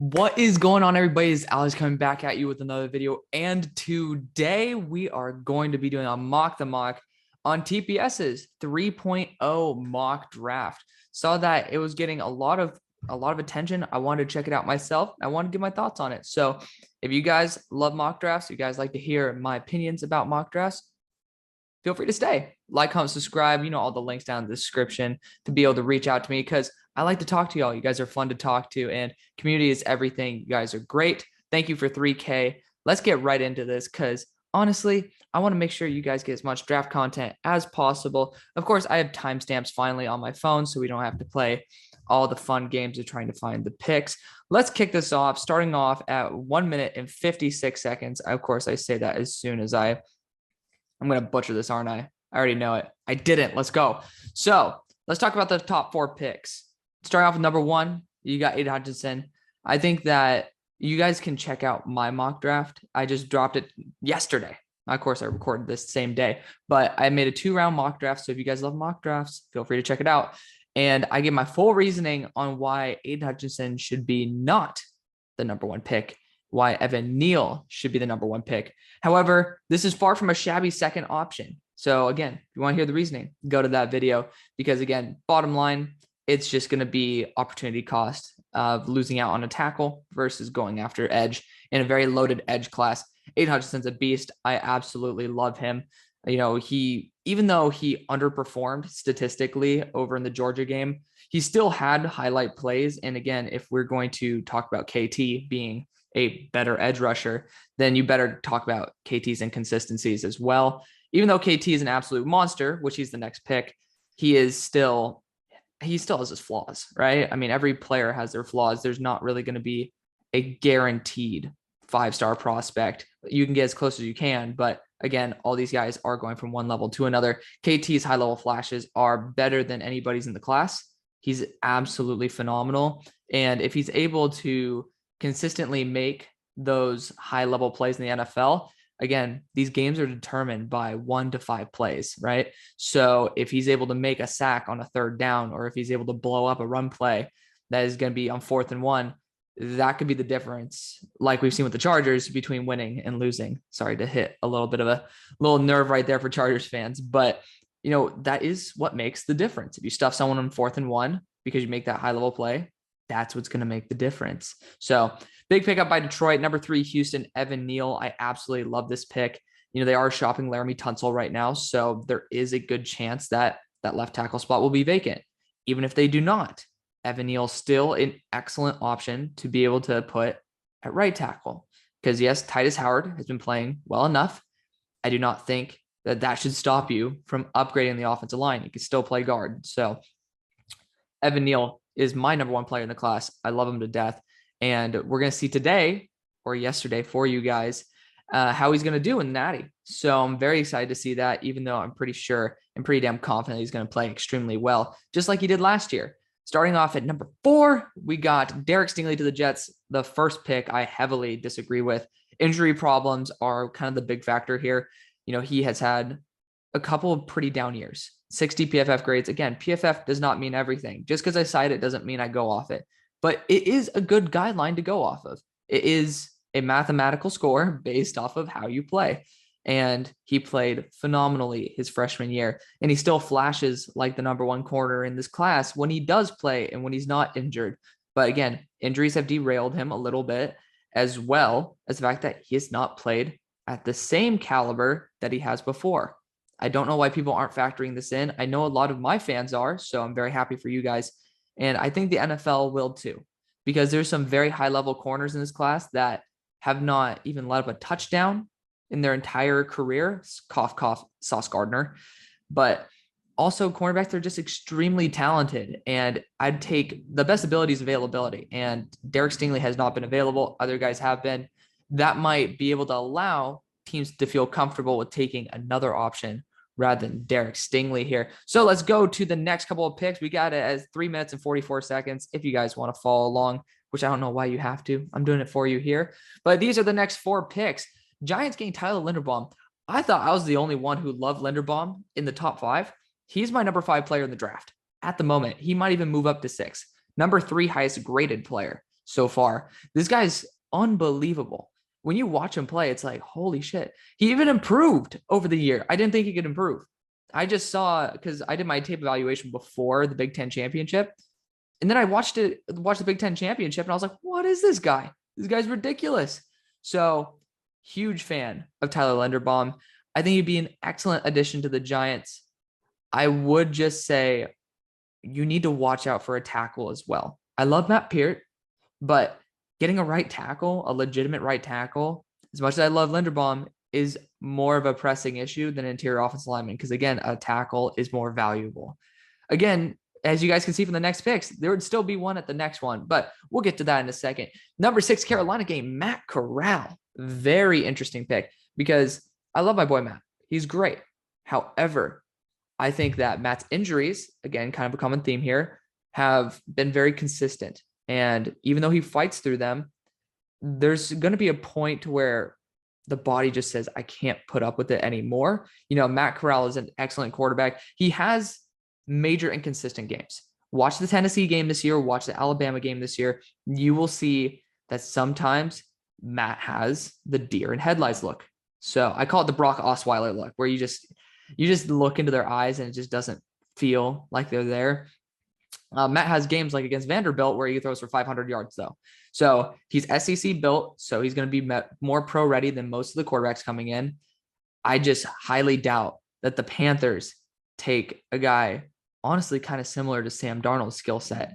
What is going on, everybody? It's Alex coming back at you with another video. And today we are going to be doing a mock the mock on TPS's 3.0 mock draft. Saw that it was getting a lot of attention. I wanted to check it out myself. I want to give my thoughts on it. So if you guys love mock drafts, you guys like to hear my opinions about mock drafts, feel free to stay. Like, comment, subscribe. You know, all the links down in the description to be able to reach out to me because I like to talk to y'all. You guys are fun to talk to, and community is everything. You guys are great. Thank you for 3K. Let's get right into this because honestly, I want to make sure you guys get as much draft content as possible. Of course, I have timestamps finally on my phone, so we don't have to play all the fun games of trying to find the picks. Let's kick this off, starting off at 1 minute and 56 seconds. Of course, I say that as soon as I'm going to butcher this, aren't I? I already know it. I didn't. Let's go. So let's talk about the top 4 picks. Starting off with number 1, you got Aiden Hutchinson. I think that you guys can check out my mock draft. I just dropped it yesterday. Of course, I recorded this same day, but I made a 2-round mock draft. So if you guys love mock drafts, feel free to check it out. And I give my full reasoning on why Aiden Hutchinson should be not the number 1 pick, why Evan Neal should be the number 1 pick. However, this is far from a shabby second option. So again, if you want to hear the reasoning, go to that video because again, bottom line, it's just going to be opportunity cost of losing out on a tackle versus going after edge in a very loaded edge class. Aiden Hutchinson's a beast. I absolutely love him. You know, even though he underperformed statistically over in the Georgia game, he still had highlight plays. And again, if we're going to talk about KT being a better edge rusher, then you better talk about KT's inconsistencies as well. Even though KT is an absolute monster, which he's the next pick, he still has his flaws, right? I mean, every player has their flaws. There's not really going to be a guaranteed 5-star prospect. You can get as close as you can, but again, all these guys are going from one level to another. KT's high-level flashes are better than anybody's in the class. He's absolutely phenomenal. And if he's able to consistently make those high-level plays in the NFL, again, these games are determined by 1 to 5 plays, right? So if he's able to make a sack on a 3rd down, or if he's able to blow up a run play that is going to be on 4th and 1, that could be the difference, like we've seen with the Chargers, between winning and losing. Sorry to hit a little bit of a little nerve right there for Chargers fans, but you know, that is what makes the difference. If you stuff someone on 4th and 1 because you make that high level play, that's what's going to make the difference. So big pickup by Detroit. Number 3, Houston, Evan Neal. I absolutely love this pick. You know, they are shopping Laramie Tunsil right now, so there is a good chance that that left tackle spot will be vacant. Even if they do not, Evan Neal still an excellent option to be able to put at right tackle. Because yes, Titus Howard has been playing well enough. I do not think that should stop you from upgrading the offensive line. You can still play guard. So Evan Neal is my number 1 player in the class. I love him to death. And we're going to see today or yesterday for you guys how he's going to do in Natty. So I'm very excited to see that, even though I'm pretty sure and pretty damn confident he's going to play extremely well, just like he did last year. Starting off at number 4, we got Derek Stingley to the Jets. The first pick I heavily disagree with. Injury problems are kind of the big factor here. You know, he has had a couple of pretty down years. 60 PFF grades. Again, PFF does not mean everything. Just because I cite it doesn't mean I go off it. But it is a good guideline to go off of. It is a mathematical score based off of how you play. And he played phenomenally his freshman year. And he still flashes like the number 1 corner in this class when he does play and when he's not injured. But again, injuries have derailed him a little bit, as well as the fact that he has not played at the same caliber that he has before. I don't know why people aren't factoring this in. I know a lot of my fans are, so I'm very happy for you guys. And I think the NFL will too, because there's some very high-level corners in this class that have not even let up a touchdown in their entire career. Cough, cough, Sauce Gardner. But also cornerbacks, they're just extremely talented. And I'd take the best abilities availability. And Derek Stingley has not been available. Other guys have been. That might be able to allow teams to feel comfortable with taking another option rather than Derek Stingley here. So let's go to the next couple of picks. We got it as 3 minutes and 44 seconds. If you guys want to follow along, which I don't know why you have to, I'm doing it for you here. But these are the next 4 picks. Giants getting Tyler Linderbaum. I thought I was the only one who loved Linderbaum in the top 5. He's my number 5 player in the draft at the moment. He might even move up to 6. Number 3 highest graded player. so far. This guy's unbelievable. When you watch him play, it's like, holy shit. He even improved over the year. I didn't think he could improve. I just saw, because I did my tape evaluation before the Big Ten championship. And then I watched the Big Ten championship, and I was like, what is this guy? This guy's ridiculous. So huge fan of Tyler Linderbaum. I think he'd be an excellent addition to the Giants. I would just say you need to watch out for a tackle as well. I love Matt Peart, but getting a right tackle, a legitimate right tackle, as much as I love Linderbaum, is more of a pressing issue than interior offensive lineman. Because again, a tackle is more valuable. Again, as you guys can see from the next picks, there would still be one at the next one, but we'll get to that in a second. Number 6, Carolina game, Matt Corral. Very interesting pick because I love my boy Matt. He's great. However, I think that Matt's injuries, again, kind of a common theme here, have been very consistent. And even though he fights through them, there's going to be a point where the body just says, I can't put up with it anymore. Matt Corral is an excellent quarterback. He has major inconsistent games. Watch the Tennessee game this year, watch the Alabama game this year. You will see that sometimes Matt has the deer in headlights look. So I call it the Brock Osweiler look, where you just look into their eyes and it just doesn't feel like they're there. Matt has games like against Vanderbilt where he throws for 500 yards though. So he's SEC built, so he's going to be more pro ready than most of the quarterbacks coming in. I just highly doubt that the Panthers take a guy honestly kind of similar to Sam Darnold's skill set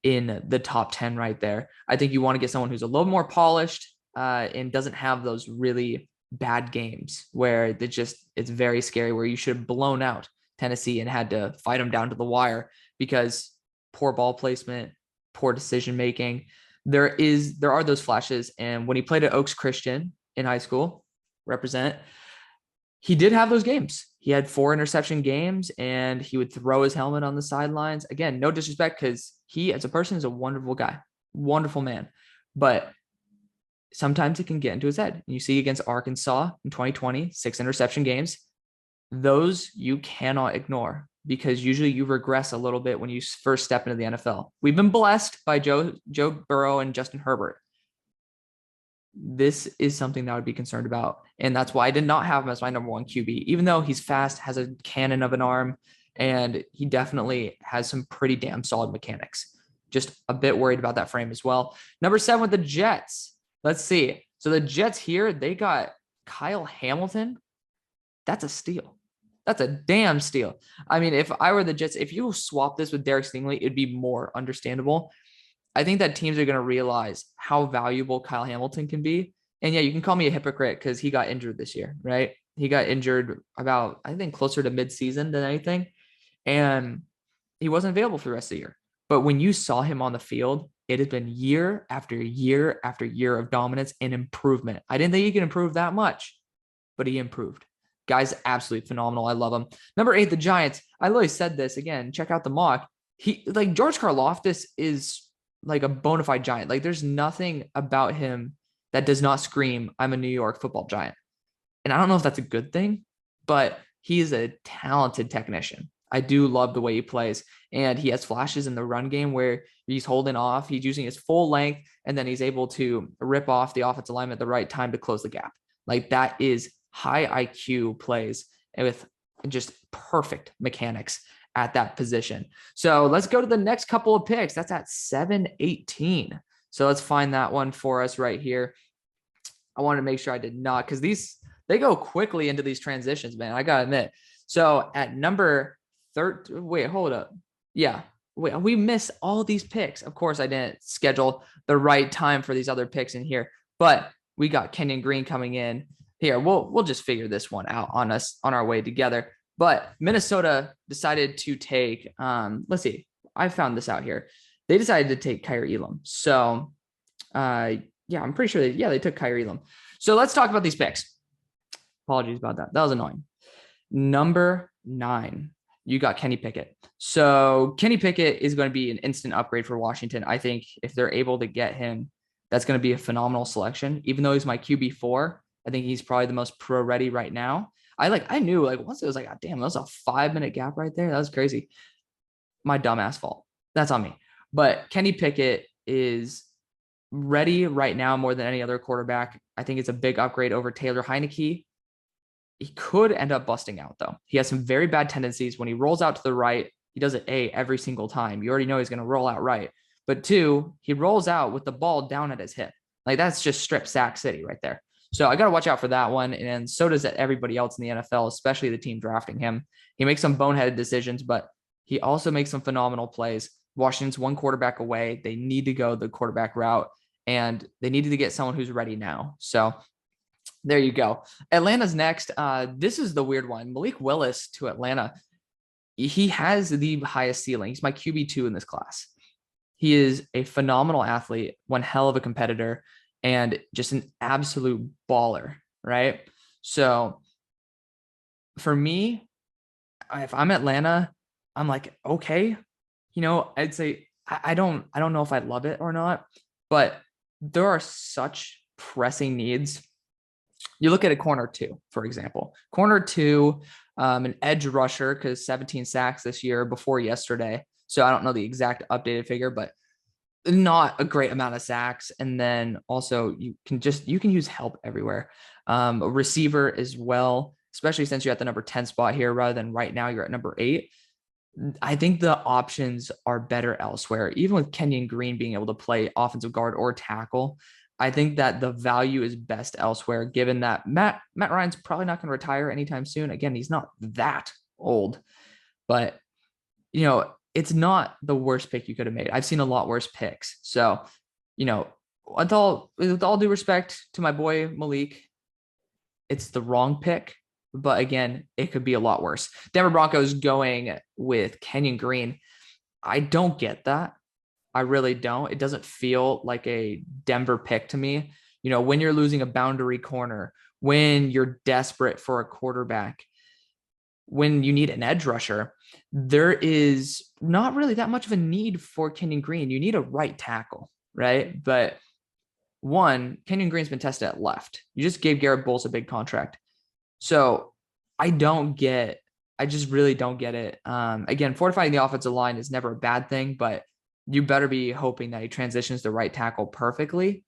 in the top 10 right there. I think you want to get someone who's a little more polished and doesn't have those really bad games where it's very scary, where you should have blown out Tennessee and had to fight them down to the wire because poor ball placement, poor decision making. There are those flashes. And when he played at Oaks Christian in high school, he did have those games. He had 4 interception games and he would throw his helmet on the sidelines. Again, no disrespect, because he as a person is a wonderful guy, wonderful man. But sometimes it can get into his head. And you see against Arkansas in 2020, 6 interception games. Those you cannot ignore because usually you regress a little bit when you first step into the NFL. We've been blessed by Joe Burrow and Justin Herbert. This is something that I would be concerned about. And that's why I did not have him as my number 1 QB, even though he's fast, has a cannon of an arm, and he definitely has some pretty damn solid mechanics. Just a bit worried about that frame as well. Number 7 with the Jets. Let's see. So the Jets here, they got Kyle Hamilton. That's a steal. That's a damn steal. I mean, if I were the Jets, if you swap this with Derek Stingley, it'd be more understandable. I think that teams are going to realize how valuable Kyle Hamilton can be. And yeah, you can call me a hypocrite because he got injured this year, right? He got injured about, I think, closer to mid-season than anything. And he wasn't available for the rest of the year. But when you saw him on the field, it has been year after year after year of dominance and improvement. I didn't think he could improve that much, but he improved. Guy's absolutely phenomenal. I love him. Number 8, the Giants. I literally said this again. Check out the mock. George Karlaftis is like a bona fide Giant. Like there's nothing about him that does not scream, I'm a New York Football Giant. And I don't know if that's a good thing, but he is a talented technician. I do love the way he plays. And he has flashes in the run game where he's holding off. He's using his full length, and then he's able to rip off the offensive lineman at the right time to close the gap. Like that is high IQ plays and with just perfect mechanics at that position. So let's go to the next couple of picks. That's at 7-18. So let's find that one for us right here. I want to make sure I did not, because they go quickly into these transitions, man. I gotta admit. So at number 13, wait, hold up. Yeah, wait, we missed all these picks. Of course, I didn't schedule the right time for these other picks in here, but we got Kenyon Green coming in here. We'll just figure this one out on our way together. But Minnesota decided to take, let's see, I found this out here. They decided to take Kyrie Elam. So, yeah, I'm pretty sure they took Kyrie Elam. So let's talk about these picks. Apologies about that. That was annoying. Number 9, you got Kenny Pickett. So Kenny Pickett is going to be an instant upgrade for Washington. I think if they're able to get him, that's going to be a phenomenal selection. Even though he's my QB4, I think he's probably the most pro ready right now. I knew once it was like, oh, damn, that was a 5-minute gap right there. That was crazy. My dumbass fault. That's on me. But Kenny Pickett is ready right now more than any other quarterback. I think it's a big upgrade over Taylor Heineke. He could end up busting out, though. He has some very bad tendencies. When he rolls out to the right, he does it every single time. You already know he's going to roll out right. But two, he rolls out with the ball down at his hip. Like, that's just strip sack city right there. So I got to watch out for that one. And so does everybody else in the NFL, especially the team drafting him. He makes some boneheaded decisions, but he also makes some phenomenal plays. Washington's one quarterback away. They need to go the quarterback route, and they needed to get someone who's ready now. So there you go. Atlanta's next. This is the weird one. Malik Willis to Atlanta. He has the highest ceiling. He's my QB2 in this class. He is a phenomenal athlete, one hell of a competitor, and just an absolute baller, right? So for me, if I'm Atlanta, I'm like, okay, I'd say I don't know if I love it or not, but there are such pressing needs. You look at a corner two, for example, corner two, an edge rusher, because 17 sacks this year before yesterday. So I don't know the exact updated figure, but not a great amount of sacks. And then also you can use help everywhere. A receiver as well, especially since you're at the number 10 spot here, rather than right now you're at number 8. I think the options are better elsewhere. Even with Kenyon Green being able to play offensive guard or tackle, I think that the value is best elsewhere, given that Matt Ryan's probably not going to retire anytime soon. Again, he's not that old, but it's not the worst pick you could have made. I've seen a lot worse picks. So, with all due respect to my boy Malik, it's the wrong pick. But again, it could be a lot worse. Denver Broncos going with Kenyon Green. I don't get that. I really don't. It doesn't feel like a Denver pick to me. When you're losing a boundary corner, when you're desperate for a quarterback, when you need an edge rusher, there is not really that much of a need for Kenyon Green. You need a right tackle, right? But one, Kenyon Green's been tested at left. You just gave Garrett Bowles a big contract. So I just really don't get it. Again, fortifying the offensive line is never a bad thing, but you better be hoping that he transitions the right tackle perfectly.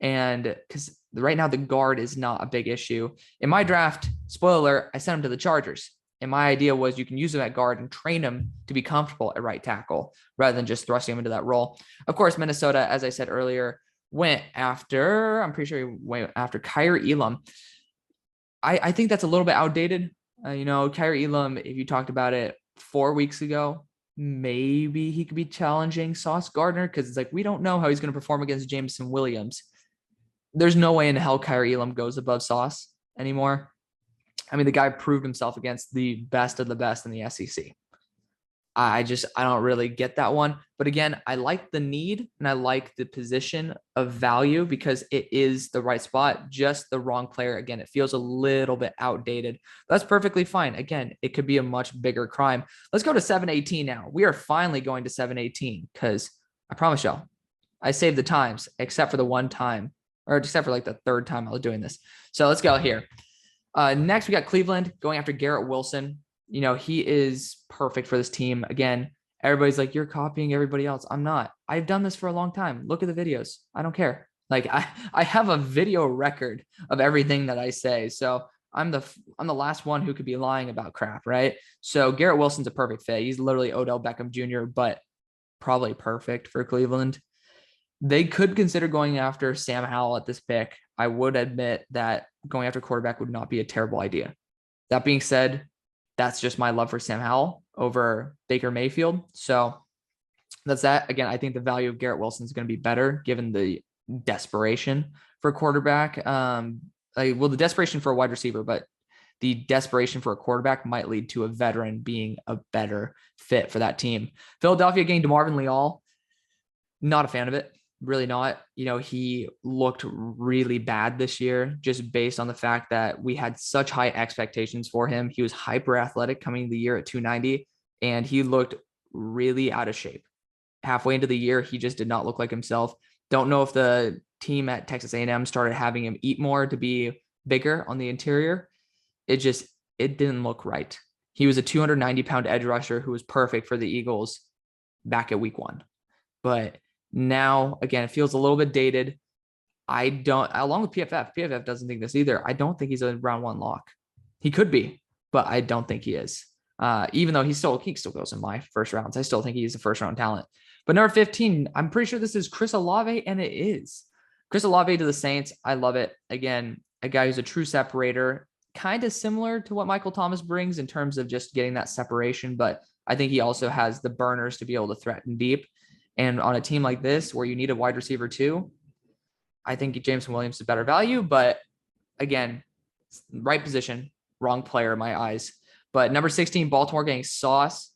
And because right now the guard is not a big issue. In my draft, spoiler alert, I sent him to the Chargers. And my idea was you can use him at guard and train him to be comfortable at right tackle rather than just thrusting him into that role. Of course, Minnesota, as I said earlier, went after Kaiir Elam. I think that's a little bit outdated. Kaiir Elam, if you talked about it 4 weeks ago, maybe he could be challenging Sauce Gardner, because it's like, we don't know how he's going to perform against Jameson Williams. There's no way in hell Kaiir Elam goes above Sauce anymore. I mean, the guy proved himself against the best of the best in the SEC. I don't really get that one. But again, I like the need and I like the position of value because it is the right spot, just the wrong player. Again, it feels a little bit outdated. That's perfectly fine. Again, it could be a much bigger crime. Let's go to 718 now. We are finally going to 718 because I promise y'all, I saved the times except for the one time, or except for like the third time I was doing this. So let's go here. Next, we got Cleveland going after Garrett Wilson. He is perfect for this team. Again, everybody's like, you're copying everybody else. I'm not. I've done this for a long time. Look at the videos. I don't care. Like I have a video record of everything that I say. So I'm the last one who could be lying about crap, right? So Garrett Wilson's a perfect fit. He's literally Odell Beckham Jr., but probably perfect for Cleveland. They could consider going after Sam Howell at this pick. I would admit that going after quarterback would not be a terrible idea. That being said, that's just my love for Sam Howell over Baker Mayfield. So that's that. Again, I think the value of Garrett Wilson is going to be better given the desperation for a quarterback. The desperation for a wide receiver, but the desperation for a quarterback might lead to a veteran being a better fit for that team. Philadelphia getting DeMarvin Leal. Not a fan of it. Really not. He looked really bad this year just based on the fact that we had such high expectations for him. He was hyper athletic coming into the year at 290, and he looked really out of shape. Halfway into the year, he just did not look like himself. Don't know if the team at Texas A&M started having him eat more to be bigger on the interior. It didn't look right. He was a 290-pound edge rusher who was perfect for the Eagles back at week 1. But Now, again, it feels a little bit dated. I don't, along with PFF doesn't think this either. I don't think he's a round one lock. He could be, but I don't think he is. Even though he still goes in my first rounds. I still think he's a first round talent. But number 15, I'm pretty sure this is Chris Olave, and it is. Chris Olave to the Saints. I love it. Again, a guy who's a true separator, kind of similar to what Michael Thomas brings in terms of just getting that separation, but I think he also has the burners to be able to threaten deep. And on a team like this, where you need a wide receiver too, I think Jameson Williams is better value, but again, right position, wrong player in my eyes. But number 16, Baltimore getting Sauce.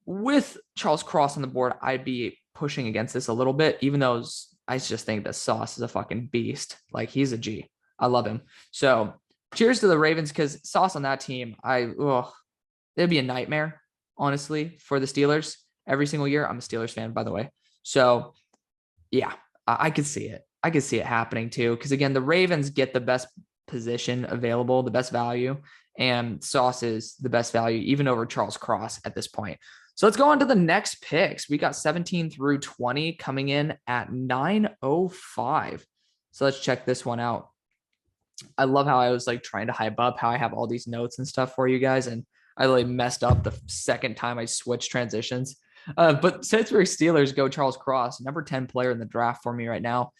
With Charles Cross on the board, I'd be pushing against this a little bit, even though I just think that Sauce is a fucking beast. Like, he's a G. I love him. So cheers to the Ravens, because Sauce on that team, it'd be a nightmare, honestly, for the Steelers every single year. I'm a Steelers fan, by the way. So yeah, I could see it. I could see it happening too. Because again, the Ravens get the best position available, the best value, and Sauce is the best value, even over Charles Cross at this point. So let's go on to the next picks. We got 17 through 20 coming in at 9:05. So let's check this one out. I love how I was like trying to hype up how I have all these notes and stuff for you guys, and I really messed up the second time I switched transitions. But Pittsburgh Steelers go Charles Cross, number 10 player in the draft for me right now.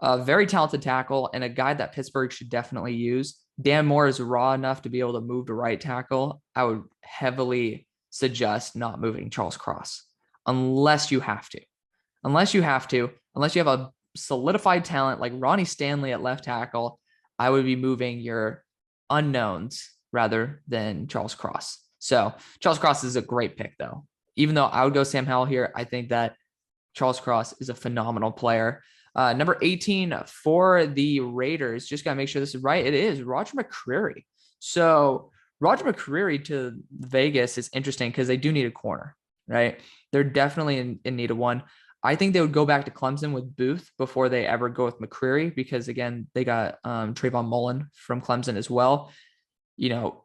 Very talented tackle and a guy that Pittsburgh should definitely use. Dan Moore is raw enough to be able to move to right tackle. I would heavily suggest not moving Charles Cross unless you have to. Unless you have a solidified talent like Ronnie Stanley at left tackle, I would be moving your unknowns rather than Charles Cross. So Charles Cross is a great pick, though. Even though I would go Sam Howell here, I think that Charles Cross is a phenomenal player. Number 18 for the Raiders, just got to make sure this is right. It is Roger McCreary. So Roger McCreary to Vegas is interesting because they do need a corner, right? They're definitely in need of one. I think they would go back to Clemson with Booth before they ever go with McCreary because, again, they got Trayvon Mullen from Clemson as well. You know,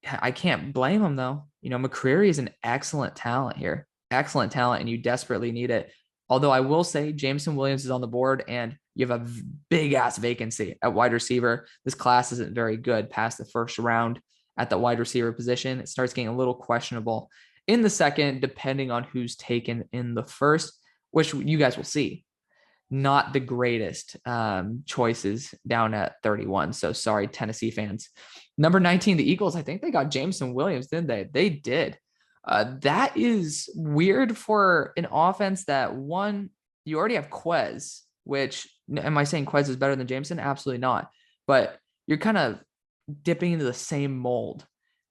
I can't blame them, though. You know, McCreary is an excellent talent here. Excellent talent, and you desperately need it. Although I will say Jameson Williams is on the board, and you have a big-ass vacancy at wide receiver. This class isn't very good past the first round at the wide receiver position. It starts getting a little questionable in the second, depending on who's taken in the first, which you guys will see. Not the greatest choices down at 31. So sorry, Tennessee fans. Number 19, the Eagles. I think they got Jameson Williams, didn't they? They did. That is weird for an offense that, one, you already have Quez, which, am I saying Quez is better than Jameson? Absolutely not. But you're kind of dipping into the same mold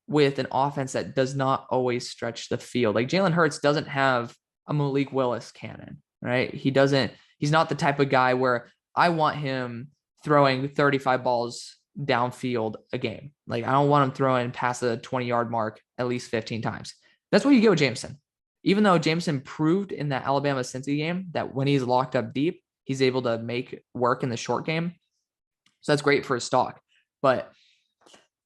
with an offense that does not always stretch the field. Like Jalen Hurts doesn't have a Malik Willis cannon, right? He's not the type of guy where I want him throwing 35 balls downfield a game. Like, I don't want him throwing past the 20-yard mark at least 15 times. That's what you get with Jameson. Even though Jameson proved in that Alabama-Cincy game that when he's locked up deep, he's able to make work in the short game. So that's great for his stock. But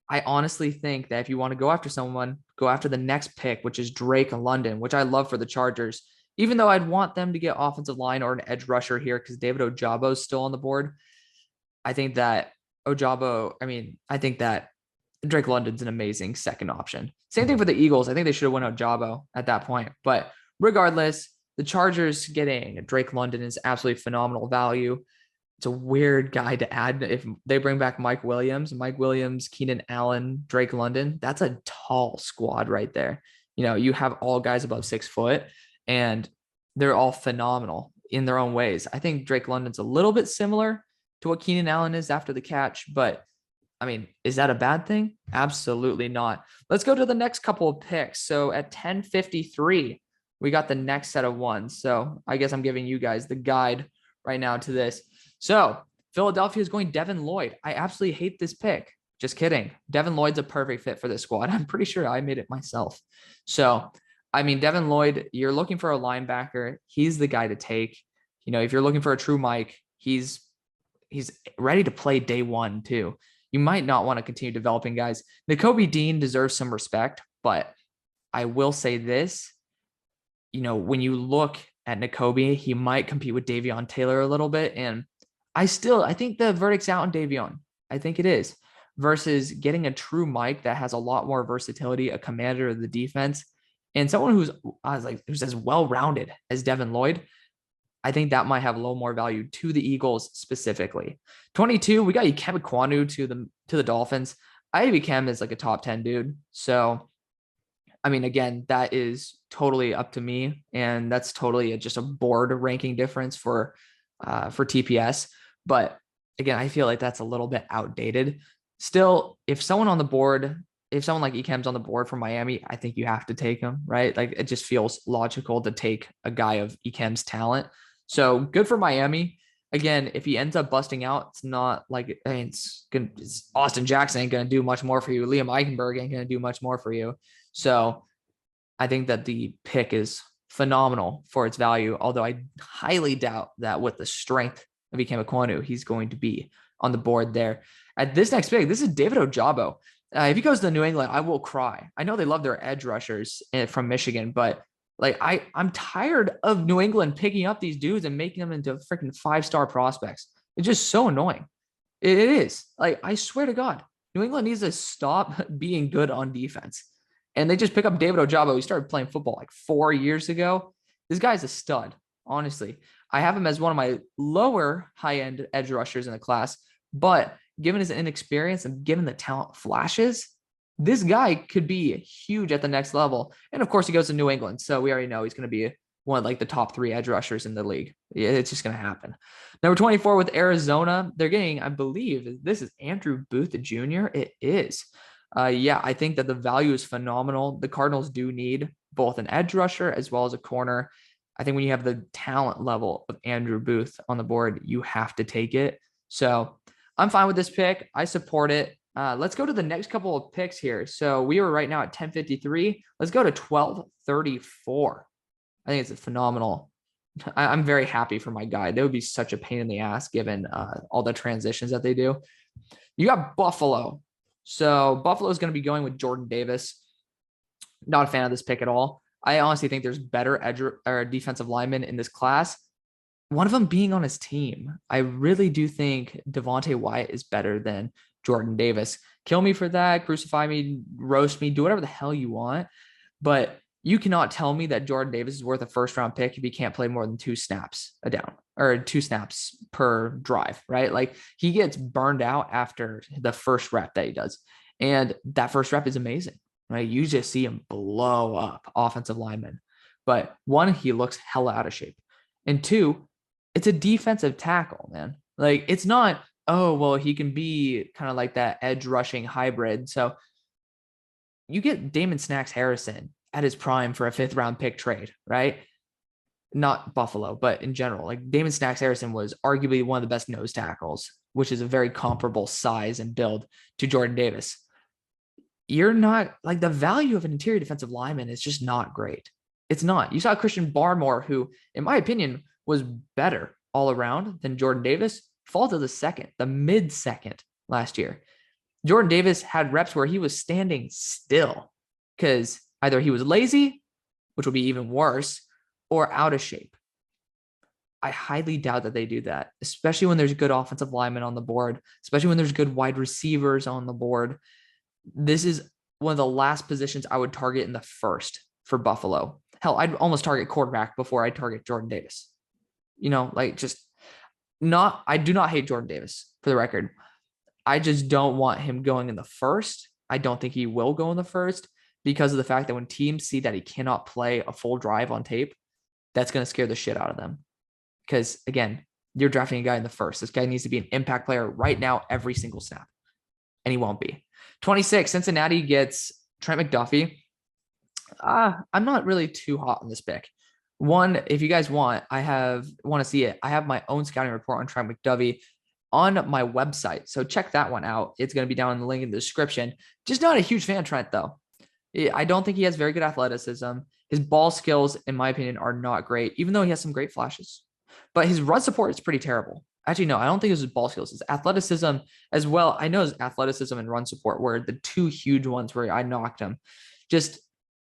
I honestly think that if you want to go after someone, go after the next pick, which is Drake London, which I love for the Chargers. Even though I'd want them to get offensive line or an edge rusher here because David Ojabo is still on the board. I think that Drake London's an amazing second option. Same thing for the Eagles. I think they should have went Ojabo at that point. But regardless, the Chargers getting Drake London is absolutely phenomenal value. It's a weird guy to add. If they bring back Mike Williams, Keenan Allen, Drake London, that's a tall squad right there. You know, you have all guys above 6 foot, and they're all phenomenal in their own ways. I think Drake London's a little bit similar to what Keenan Allen is after the catch, but I mean, is that a bad thing? Absolutely not. Let's go to the next couple of picks. So at 10:53, we got the next set of ones. So I guess I'm giving you guys the guide right now to this. So Philadelphia is going Devin Lloyd. I absolutely hate this pick. Just kidding. Devin Lloyd's a perfect fit for this squad. I'm pretty sure I made it myself. So, I mean, Devin Lloyd, you're looking for a linebacker. He's the guy to take. You know, if you're looking for a true Mike, he's ready to play day one too. You might not want to continue developing guys. Nakobe Dean deserves some respect, but I will say this, you know, when you look at Nakobe. He might compete with Davion Taylor a little bit. And I think the verdict's out on Davion. I think it is. Versus getting a true Mike that has a lot more versatility, a commander of the defense, and someone who's as well-rounded as Devin Lloyd. I think that might have a little more value to the Eagles specifically. 22, we got Ikem Ekwonu to the Dolphins. I have Ikem as like a top 10 dude. So, I mean, again, that is totally up to me, and that's totally just a board ranking difference for TPS. But again, I feel like that's a little bit outdated. Still, if someone like Ikem's on the board for Miami, I think you have to take him, right? Like it just feels logical to take a guy of Ikem's talent. So good for Miami. Again, if he ends up busting out, it's not like it's Austin Jackson ain't going to do much more for you. Liam Eichenberg ain't going to do much more for you. So I think that the pick is phenomenal for its value, although I highly doubt that with the strength of Ikem Ekwonu, he's going to be on the board there. At this next pick, this is David Ojabo. If he goes to New England, I will cry. I know they love their edge rushers from Michigan, but like I'm tired of New England picking up these dudes and making them into freaking 5-star prospects. It's just so annoying. It is. Like, I swear to God, New England needs to stop being good on defense. And they just pick up David Ojabo. He started playing football like 4 years ago. This guy's a stud, honestly. I have him as one of my lower high-end edge rushers in the class, but given his inexperience and given the talent flashes, this guy could be huge at the next level. And of course, he goes to New England. So we already know he's going to be one of like the top 3 edge rushers in the league. It's just going to happen. Number 24 with Arizona, they're getting, I believe, this is Andrew Booth Jr. It is. Yeah, I think that the value is phenomenal. The Cardinals do need both an edge rusher as well as a corner. I think when you have the talent level of Andrew Booth on the board, you have to take it. So I'm fine with this pick. I support it. Let's go to the next couple of picks here. So we are right now at 10:53. Let's go to 12:34. I think it's a phenomenal. I'm very happy for my guy. That would be such a pain in the ass given all the transitions that they do. You got Buffalo. So Buffalo is going to be going with Jordan Davis. Not a fan of this pick at all. I honestly think there's better edge or defensive linemen in this class. One of them being on his team. I really do think Devontae Wyatt is better than Jordan Davis. Kill me for that, crucify me, roast me, do whatever the hell you want. But you cannot tell me that Jordan Davis is worth a first-round pick if he can't play more than 2 snaps a down or 2 snaps per drive, right? Like he gets burned out after the first rep that he does. And that first rep is amazing, right? You just see him blow up offensive linemen. But 1, he looks hella out of shape. And 2, it's a defensive tackle, man. Like it's not, oh, well, he can be kind of like that edge rushing hybrid. So you get Damon Snacks Harrison at his prime for a 5th-round pick trade, right? Not Buffalo, but in general, like Damon Snacks Harrison was arguably one of the best nose tackles, which is a very comparable size and build to Jordan Davis. You're not like the value of an interior defensive lineman is just not great. It's not. You saw Christian Barmore, who, in my opinion, was better all around than Jordan Davis, fall to the mid-second last year. Jordan Davis had reps where he was standing still because either he was lazy, which would be even worse, or out of shape. I highly doubt that they do that, especially when there's good offensive linemen on the board, especially when there's good wide receivers on the board. This is one of the last positions I would target in the first for Buffalo. Hell, I'd almost target quarterback before I target Jordan Davis. You know, like I do not hate Jordan Davis, for the record. I just don't want him going in the first. I don't think he will go in the first because of the fact that when teams see that he cannot play a full drive on tape, that's going to scare the shit out of them. Because again, you're drafting a guy in the first. This guy needs to be an impact player right now, every single snap. And he won't be. 26, Cincinnati gets Trent McDuffie. I'm not really too hot on this pick. One, if you guys want to see it, I have my own scouting report on Trent McDuffie on my website. So check that one out. It's going to be down in the link in the description. Just not a huge fan of Trent, though. I don't think he has very good athleticism. His ball skills, in my opinion, are not great, even though he has some great flashes. But his run support is pretty terrible. Actually, no, I don't think it was his ball skills. His athleticism as well. I know his athleticism and run support were the 2 huge ones where I knocked him. Just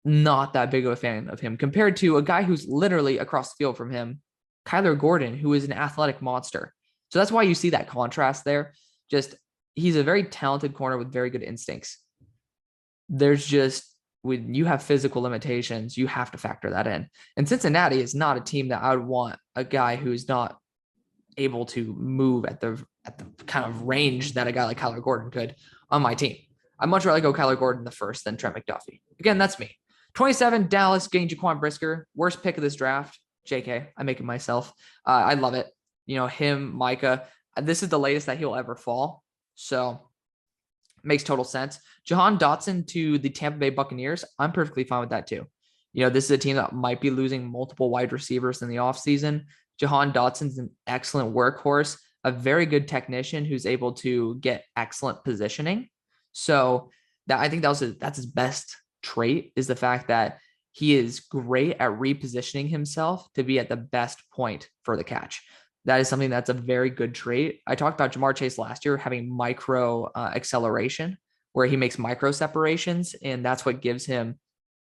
not that big of a fan of him compared to a guy who's literally across the field from him, Kyler Gordon, who is an athletic monster. So that's why you see that contrast there. Just he's a very talented corner with very good instincts. There's just when you have physical limitations, you have to factor that in. And Cincinnati is not a team that I would want a guy who's not able to move at the kind of range that a guy like Kyler Gordon could on my team. I'd much rather go Kyler Gordon the first than Trent McDuffie. Again, that's me. 27, Dallas getting Jaquan Brisker. Worst pick of this draft. JK, I make it myself. I love it. Him, Micah. This is the latest that he'll ever fall. So makes total sense. Jahan Dotson to the Tampa Bay Buccaneers. I'm perfectly fine with that too. This is a team that might be losing multiple wide receivers in the offseason. Jahan Dotson's an excellent workhorse, a very good technician who's able to get excellent positioning. So I think that's his best trait, is the fact that he is great at repositioning himself to be at the best point for the catch. That is something that's a very good trait. I talked about Jamar Chase last year having micro acceleration, where he makes micro separations, and that's what gives him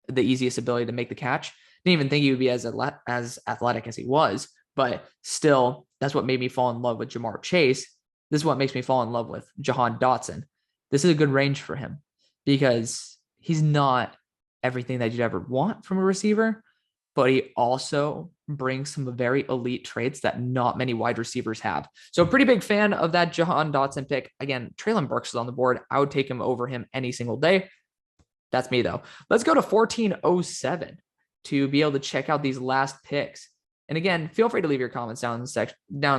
the easiest ability to make the catch. Didn't even think he would be as athletic as he was, but still, that's what made me fall in love with Jamar Chase. This is what makes me fall in love with Jahan Dotson. This is a good range for him because he's not everything that you'd ever want from a receiver, but he also brings some very elite traits that not many wide receivers have. So a pretty big fan of that Jahan Dotson pick. Again, Treylon Burks is on the board. I would take him over him any single day. That's me though. Let's go to 1407 to be able to check out these last picks. And again, feel free to leave your comments down in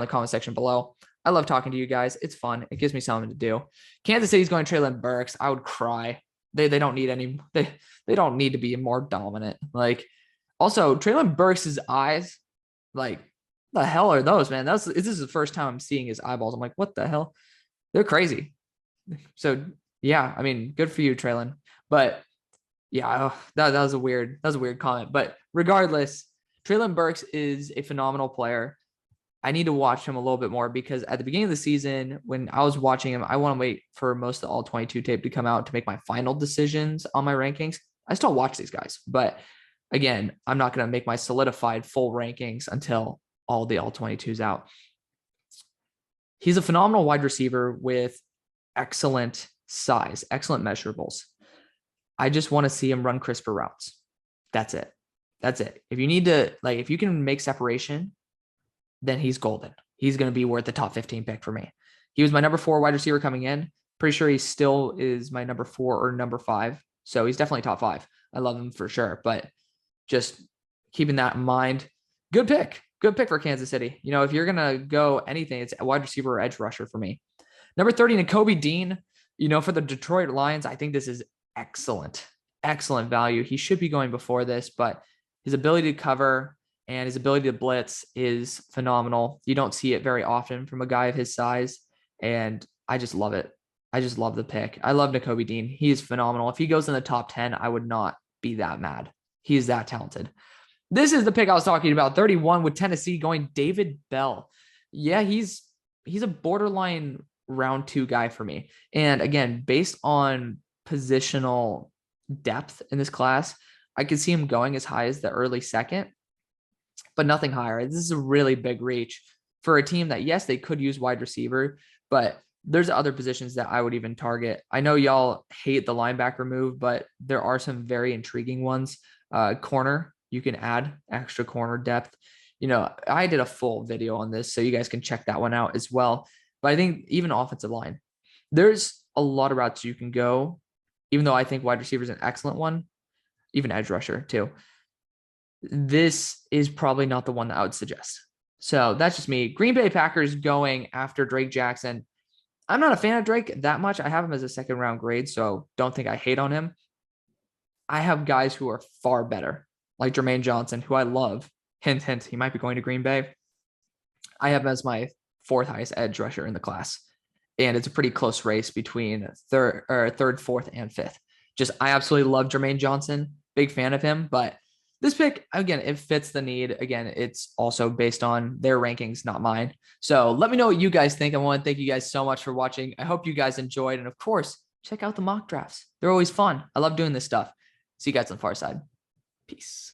the comment section below. I love talking to you guys. It's fun. It gives me something to do. Kansas City's going Treylon Burks. I would cry. They don't need any. They don't need to be more dominant. Also, Treylon Burks' eyes, the hell are those, man? This is the first time I'm seeing his eyeballs. I'm like, what the hell? They're crazy. So yeah, I mean, good for you, Treylon. But yeah, that was a weird comment. But regardless, Treylon Burks is a phenomenal player. I need to watch him a little bit more because at the beginning of the season, when I was watching him, I want to wait for most of the all 22 tape to come out to make my final decisions on my rankings. I still watch these guys, but again, I'm not going to make my solidified full rankings until all 22s out. He's a phenomenal wide receiver with excellent size, excellent measurables. I just want to see him run crisper routes. That's it. If you need to, if you can make separation, then he's golden. He's going to be worth the top 15 pick for me. He was my number 4 wide receiver coming in. Pretty sure he still is my number 4 or number 5. So he's definitely top 5. I love him for sure. But just keeping that in mind, good pick for Kansas City. If you're going to go anything, it's a wide receiver or edge rusher for me. Number 30, Nakobe Dean, for the Detroit Lions, I think this is excellent value. He should be going before this, but his ability to cover and his ability to blitz is phenomenal. You don't see it very often from a guy of his size, and I just love it. I just love the pick. I love Nakobe Dean. He is phenomenal. If he goes in the top 10, I would not be that mad. He is that talented. This is the pick I was talking about, 31 with Tennessee going David Bell. Yeah, he's a borderline round 2 guy for me. And again, based on positional depth in this class, I could see him going as high as the early second, but nothing higher. This is a really big reach for a team that, yes, they could use wide receiver, but there's other positions that I would even target. I know y'all hate the linebacker move, but there are some very intriguing ones. Corner, you can add extra corner depth. I did a full video on this, so you guys can check that one out as well. But I think even offensive line, there's a lot of routes you can go, even though I think wide receiver is an excellent one, even edge rusher too. This is probably not the one that I would suggest. So that's just me. Green Bay Packers going after Drake Jackson. I'm not a fan of Drake that much. I have him as a 2nd round grade, so don't think I hate on him. I have guys who are far better, like Jermaine Johnson, who I love. Hint, hint, he might be going to Green Bay. I have him as my 4th highest edge rusher in the class. And it's a pretty close race between 3rd, 4th, and 5th. I absolutely love Jermaine Johnson. Big fan of him. But this pick, again, it fits the need. Again, it's also based on their rankings, not mine. So let me know what you guys think. I want to thank you guys so much for watching. I hope you guys enjoyed. And of course, check out the mock drafts. They're always fun. I love doing this stuff. See you guys on the far side. Peace.